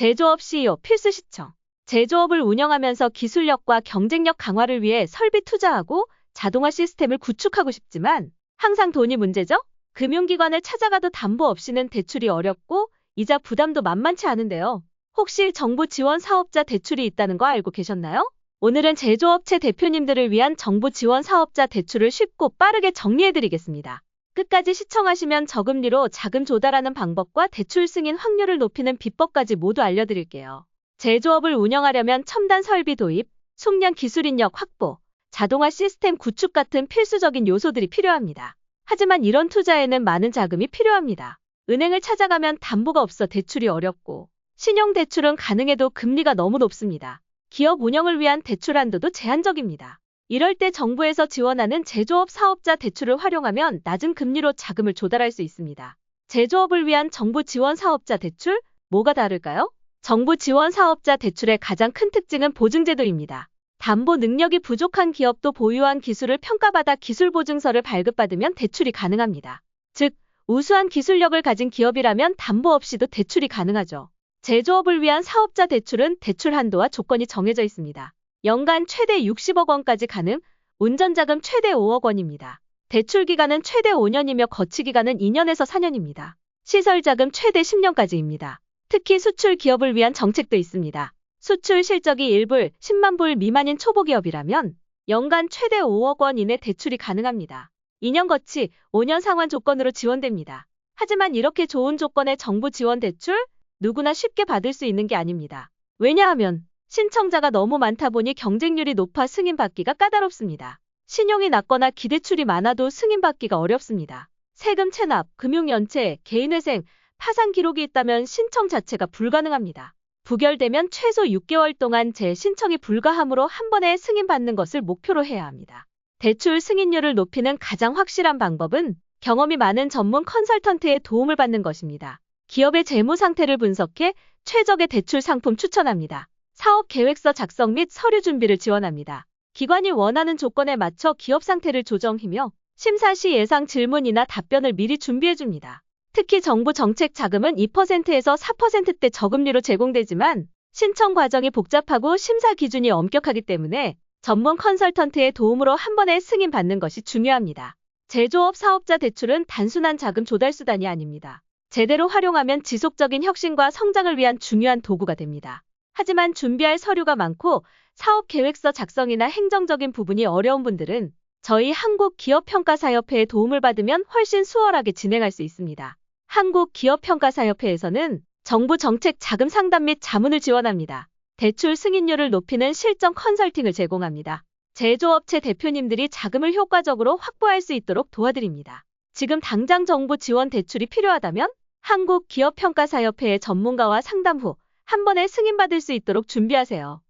제조업 CEO 필수 시청. 제조업을 운영하면서 기술력과 경쟁력 강화를 위해 설비 투자하고 자동화 시스템을 구축하고 싶지만 항상 돈이 문제죠? 금융기관을 찾아가도 담보 없이는 대출이 어렵고 이자 부담도 만만치 않은데요. 혹시 정부 지원 사업자 대출이 있다는 거 알고 계셨나요? 오늘은 제조업체 대표님들을 위한 정부 지원 사업자 대출을 쉽고 빠르게 정리해드리겠습니다. 끝까지 시청하시면 저금리로 자금 조달하는 방법과 대출 승인 확률을 높이는 비법까지 모두 알려드릴게요. 제조업을 운영하려면 첨단 설비 도입, 숙련 기술 인력 확보, 자동화 시스템 구축 같은 필수적인 요소들이 필요합니다. 하지만 이런 투자에는 많은 자금이 필요합니다. 은행을 찾아가면 담보가 없어 대출이 어렵고 신용대출은 가능해도 금리가 너무 높습니다. 기업 운영을 위한 대출 한도도 제한적입니다. 이럴 때 정부에서 지원하는 제조업 사업자 대출을 활용하면 낮은 금리로 자금을 조달할 수 있습니다. 제조업을 위한 정부 지원 사업자 대출? 뭐가 다를까요? 정부 지원 사업자 대출의 가장 큰 특징은 보증제도입니다. 담보 능력이 부족한 기업도 보유한 기술을 평가받아 기술보증서를 발급받으면 대출이 가능합니다. 즉, 우수한 기술력을 가진 기업이라면 담보 없이도 대출이 가능하죠. 제조업을 위한 사업자 대출은 대출 한도와 조건이 정해져 있습니다. 연간 최대 60억 원까지 가능, 운전자금 최대 5억 원입니다. 대출 기간은 최대 5년이며 거치 기간은 2년에서 4년입니다. 시설자금 최대 10년까지입니다. 특히 수출 기업을 위한 정책도 있습니다. 수출 실적이 1불, 10만 불 미만인 초보기업이라면 연간 최대 5억 원 이내 대출이 가능합니다. 2년 거치, 5년 상환 조건으로 지원됩니다. 하지만 이렇게 좋은 조건의 정부 지원 대출? 누구나 쉽게 받을 수 있는 게 아닙니다. 왜냐하면 신청자가 너무 많다 보니 경쟁률이 높아 승인받기가 까다롭습니다. 신용이 낮거나 기대출이 많아도 승인받기가 어렵습니다. 세금 체납, 금융연체, 개인회생, 파산 기록이 있다면 신청 자체가 불가능합니다. 부결되면 최소 6개월 동안 재신청이 불가하므로 한 번에 승인받는 것을 목표로 해야 합니다. 대출 승인율을 높이는 가장 확실한 방법은 경험이 많은 전문 컨설턴트의 도움을 받는 것입니다. 기업의 재무 상태를 분석해 최적의 대출 상품 추천합니다. 사업 계획서 작성 및 서류 준비를 지원합니다. 기관이 원하는 조건에 맞춰 기업 상태를 조정하며 심사 시 예상 질문이나 답변을 미리 준비해줍니다. 특히 정부 정책 자금은 2%에서 4%대 저금리로 제공되지만 신청 과정이 복잡하고 심사 기준이 엄격하기 때문에 전문 컨설턴트의 도움으로 한 번에 승인받는 것이 중요합니다. 제조업 사업자 대출은 단순한 자금 조달 수단이 아닙니다. 제대로 활용하면 지속적인 혁신과 성장을 위한 중요한 도구가 됩니다. 하지만 준비할 서류가 많고 사업 계획서 작성이나 행정적인 부분이 어려운 분들은 저희 한국기업평가사협회의 도움을 받으면 훨씬 수월하게 진행할 수 있습니다. 한국기업평가사협회에서는 정부 정책 자금 상담 및 자문을 지원합니다. 대출 승인율을 높이는 실전 컨설팅을 제공합니다. 제조업체 대표님들이 자금을 효과적으로 확보할 수 있도록 도와드립니다. 지금 당장 정부 지원 대출이 필요하다면 한국기업평가사협회의 전문가와 상담 후 한 번에 승인받을 수 있도록 준비하세요.